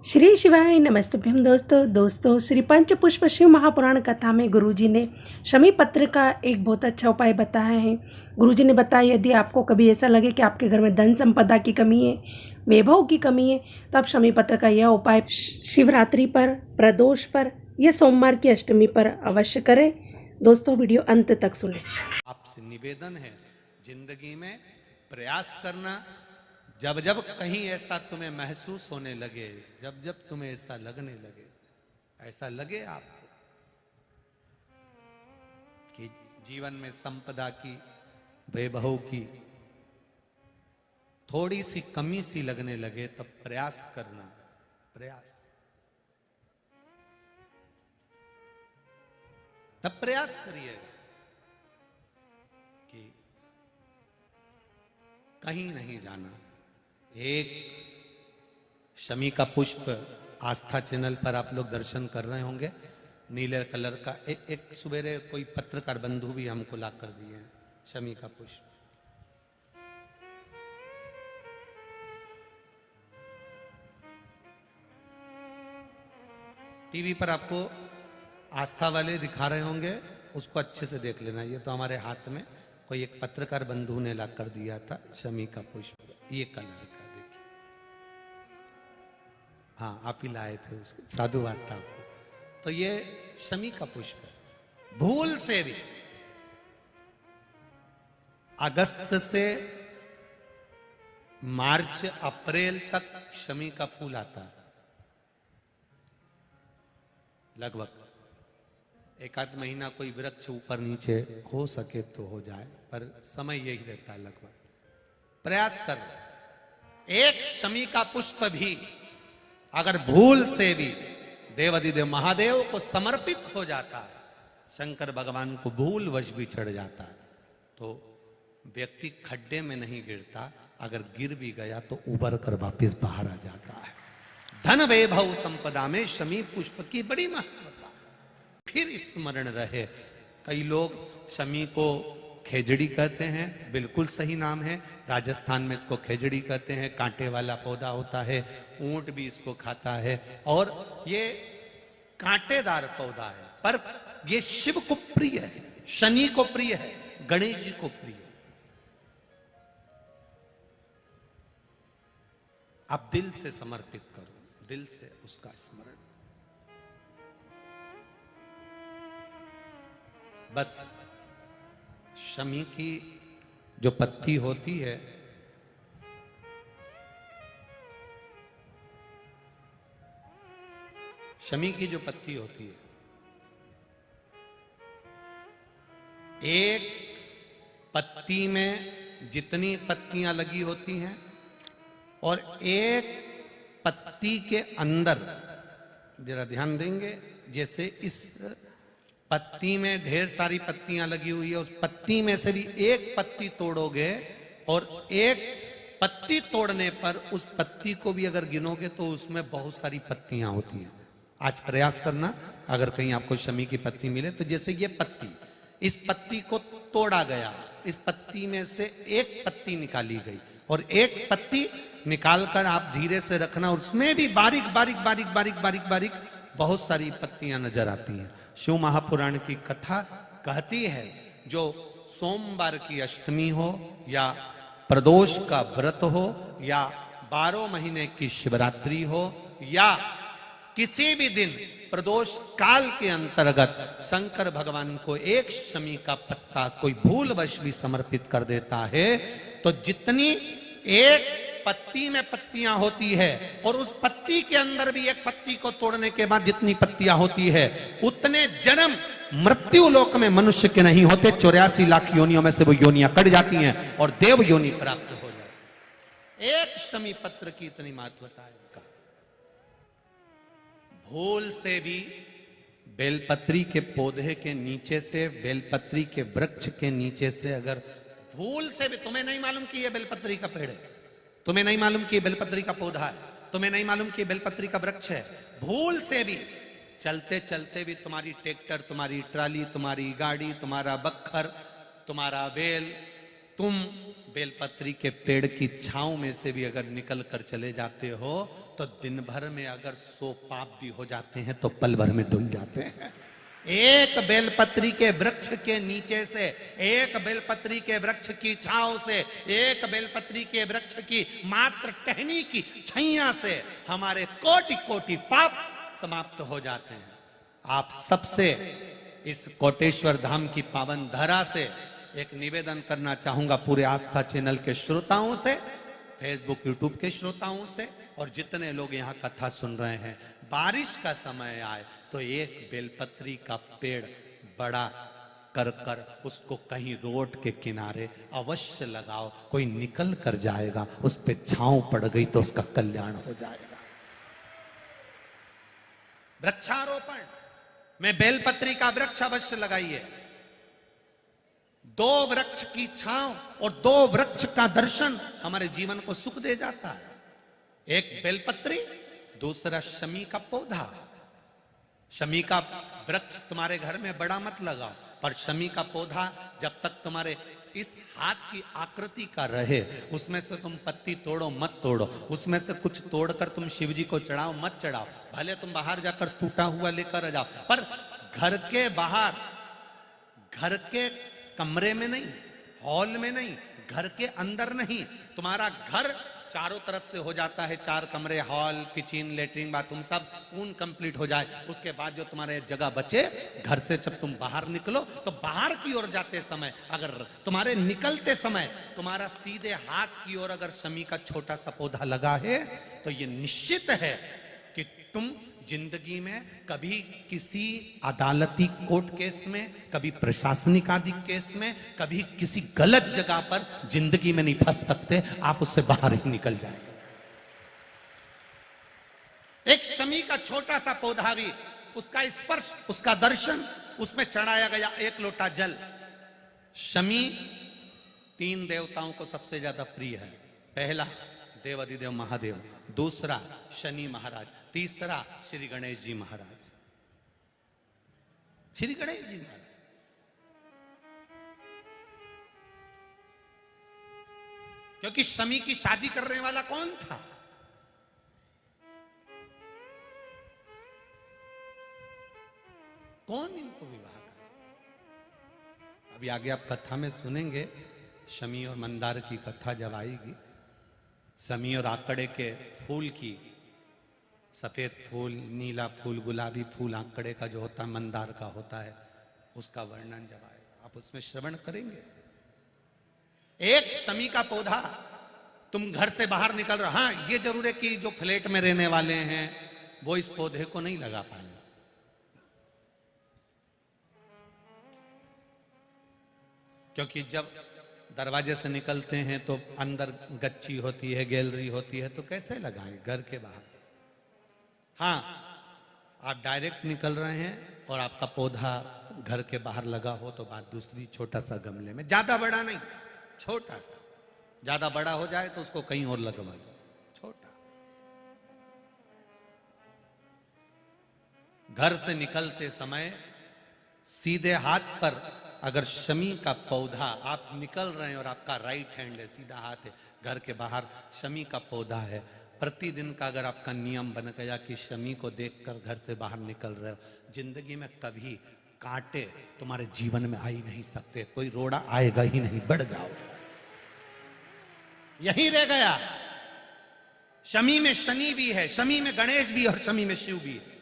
श्री शिवाय नमस्तुभ्यम दोस्तों श्री पंचपुष्प शिव महापुराण कथा में गुरुजी ने शमी पत्र का एक बहुत अच्छा उपाय बताया है। गुरुजी ने बताया यदि आपको कभी ऐसा लगे कि आपके घर में धन संपदा की कमी है, वैभव की कमी है, तो आप शमी पत्र का यह उपाय शिवरात्रि पर, प्रदोष पर या सोमवार की अष्टमी पर अवश्य करें। दोस्तों वीडियो अंत तक सुने। आपसे निवेदन है, जिंदगी में प्रयास करना। जब जब कहीं ऐसा तुम्हें महसूस होने लगे, जब जब तुम्हें ऐसा लगने लगे, ऐसा लगे आपको कि जीवन में संपदा की, वैभव की थोड़ी सी कमी सी लगने लगे, तब प्रयास करना। तब प्रयास करिएगा कि कहीं नहीं जाना। एक शमी का पुष्प आस्था चैनल पर आप लोग दर्शन कर रहे होंगे, नीले कलर का एक सुबेरे कोई पत्रकार बंधु भी हमको ला कर दिए हैं शमी का पुष्प। टीवी पर आपको आस्था वाले दिखा रहे होंगे, उसको अच्छे से देख लेना। ये तो हमारे हाथ में कोई एक पत्रकार बंधु ने ला कर दिया था शमी का पुष्प, ये कलर का। देखिए, हाँ आप ही लाए थे उसको, साधुवाद था आपको। तो ये शमी का पुष्प है। भूल से भी अगस्त से मार्च अप्रैल तक शमी का फूल आता है। लगभग एक आध महीना कोई वृक्ष ऊपर नीचे हो सके तो हो जाए, पर समय यही रहता है लगभग। प्रयास कर, एक शमी का पुष्प भी अगर भूल से भी देवाधिदेव महादेव को समर्पित हो जाता है, शंकर भगवान को भूल वश भी चढ़ जाता है, तो व्यक्ति खड्डे में नहीं गिरता, अगर गिर भी गया तो उबर कर वापस बाहर आ जाता है। धन वैभव संपदा में शमी पुष्प की बड़ी महत्वता फिर स्मरण रहे। कई लोग शमी को खेजड़ी कहते हैं, बिल्कुल सही नाम है। राजस्थान में इसको खेजड़ी कहते हैं। कांटे वाला पौधा होता है, ऊंट भी इसको खाता है, और ये कांटेदार पौधा है, पर ये शिव को प्रिय है, शनि को प्रिय है, गणेश जी को प्रिय है। आप दिल से समर्पित करो, दिल से उसका स्मरण। बस शमी की जो पत्ती होती है, शमी की जो पत्ती होती है, एक पत्ती में जितनी पत्तियां लगी होती हैं और एक पत्ती के अंदर, जरा ध्यान देंगे, जैसे इस पत्ती में ढेर सारी पत्तियां लगी हुई है, उस पत्ती में से भी एक पत्ती तोड़ोगे और एक पत्ती तोड़ने पर उस पत्ती को भी अगर गिनोगे तो उसमें बहुत सारी पत्तियां होती हैं। आज प्रयास करना, अगर कहीं आपको शमी की पत्ती मिले तो जैसे ये पत्ती, इस पत्ती को तोड़ा गया, इस पत्ती में से एक पत्ती निकाली गई और एक पत्ती निकालकर आप धीरे से रखना, और उसमें भी बारीक बारीक बारीक बारीक बारीक बारीक बहुत सारी पत्तियां नजर आती हैं। शिव महापुराण की कथा कहती है, जो सोमवार की अष्टमी हो या प्रदोष का व्रत हो या 12 महीने की शिवरात्रि हो या किसी भी दिन प्रदोष काल के अंतर्गत शंकर भगवान को एक शमी का पत्ता कोई भूलवश भी समर्पित कर देता है, तो जितनी एक पत्ती में पत्तियां होती है और उस पत्ती के अंदर भी एक पत्ती को तोड़ने के बाद जितनी पत्तियां होती है, उतने जन्म मृत्यु लोक में मनुष्य के नहीं होते। 84 लाख योनियों में से वो योनियां कट जाती हैं और देव योनि प्राप्त हो जाती। एक शमी पत्र की इतनी महत्वता है उनका। भूल से भी बेलपत्री के पौधे के नीचे से, बेलपत्री के वृक्ष के नीचे से, अगर भूल से भी, तुम्हें नहीं मालूम कि यह बेलपत्री का पेड़ है, तुम्हें नहीं मालूम कि बेलपत्री का पौधा है, तुम्हें नहीं मालूम कि बेलपत्री का वृक्ष है, भूल से भी चलते चलते भी तुम्हारी ट्रैक्टर, तुम्हारी ट्राली, तुम्हारी गाड़ी, तुम्हारा बक्खर, तुम्हारा बेल, तुम बेलपत्री के पेड़ की छांव में से भी अगर निकल कर चले जाते हो तो दिन भर में अगर 100 पाप भी हो जाते हैं तो पल भर में धुल जाते हैं। एक बेलपत्री के वृक्ष के नीचे से, एक बेलपत्री के वृक्ष की छांव से, एक बेलपत्री के वृक्ष की मात्र टहनी की छैया से हमारे कोटि कोटि पाप समाप्त हो जाते हैं। आप सबसे इस कोटेश्वर धाम की पावन धरा से एक निवेदन करना चाहूंगा, पूरे आस्था चैनल के श्रोताओं से, फेसबुक यूट्यूब के श्रोताओं से, और जितने लोग यहाँ कथा सुन रहे हैं, बारिश का समय आए तो एक बेलपत्री का पेड़ बड़ा कर कर उसको कहीं रोड के किनारे अवश्य लगाओ। कोई निकल कर जाएगा, उस पे छांव पड़ गई तो उसका कल्याण हो जाएगा। वृक्षारोपण में बेलपत्री का वृक्ष अवश्य लगाइए। 2 वृक्ष की छांव और 2 वृक्ष का दर्शन हमारे जीवन को सुख दे जाता है। एक बेलपत्री, दूसरा शमी का पौधा। शमी का वृक्ष तुम्हारे घर में बड़ा मत लगाओ, पर शमी का पौधा जब तक तुम्हारे इस हाथ की आकृति का रहे, उसमें से तुम पत्ती तोड़ो मत तोड़ो, उसमें से कुछ तोड़कर तुम शिव जी को चढ़ाओ मत चढ़ाओ। भले तुम बाहर जाकर टूटा हुआ लेकर आ जाओ, पर घर के बाहर, घर के कमरे में नहीं, हॉल में नहीं, घर के अंदर नहीं। तुम्हारा घर चारों तरफ से हो जाता है, 4 कमरे, हॉल, किचन, लेटरिन, बाथरूम सब पूर्ण कंप्लीट हो जाए, उसके बाद जो तुम्हारे जगह बचे, घर से जब तुम बाहर निकलो तो बाहर की ओर जाते समय, अगर तुम्हारे निकलते समय तुम्हारा सीधे हाथ की ओर अगर शमी का छोटा सा पौधा लगा है तो ये निश्चित है कि तुम जिंदगी में कभी किसी अदालती कोर्ट केस में, कभी प्रशासनिक आदि केस में, कभी किसी गलत जगह पर जिंदगी में नहीं फंस सकते। आप उससे बाहर ही निकल जाए। एक शमी का छोटा सा पौधा भी, उसका स्पर्श, उसका दर्शन, उसमें चढ़ाया गया 1 लोटा जल। शमी 3 देवताओं को सबसे ज्यादा प्रिय है। पहला देवाधिदेव महादेव, दूसरा शनि महाराज, तीसरा श्री गणेश जी महाराज। श्री गणेश जी महाराज क्योंकि शमी की शादी करने वाला कौन था? कौन इनको विवाह करे? अभी आगे आप कथा में सुनेंगे, शमी और मंदार की कथा जब आएगी, शमी और आकड़े के फूल की, सफेद फूल, नीला फूल, गुलाबी फूल आंकड़े का जो होता है, मंदार का होता है, उसका वर्णन जब आएगा आप उसमें श्रवण करेंगे। एक शमी का पौधा, तुम घर से बाहर निकल रहे, हाँ ये जरूर है कि जो फ्लैट में रहने वाले हैं वो इस पौधे को नहीं लगा पाएंगे, क्योंकि जब दरवाजे से निकलते हैं तो अंदर गच्ची होती है, गैलरी होती है, तो कैसे लगाएं घर के बाहर। हाँ, आप डायरेक्ट निकल रहे हैं और आपका पौधा घर के बाहर लगा हो तो बात दूसरी, छोटा सा गमले में, ज्यादा बड़ा नहीं, छोटा सा। ज्यादा बड़ा हो जाए तो उसको कहीं और लगवा दो, छोटा। घर से निकलते समय सीधे हाथ पर अगर शमी का पौधा, आप निकल रहे हैं और आपका राइट हैंड है, सीधा हाथ है, घर के बाहर शमी का पौधा है, प्रतिदिन का अगर आपका नियम बन गया कि शमी को देखकर घर से बाहर निकल रहे हो, जिंदगी में कभी कांटे तुम्हारे जीवन में आ ही नहीं सकते, कोई रोड़ा आएगा ही नहीं, बढ़ जाओ। यही रह गया। शमी में शनि भी है, शमी में गणेश भी और शमी में शिव भी है।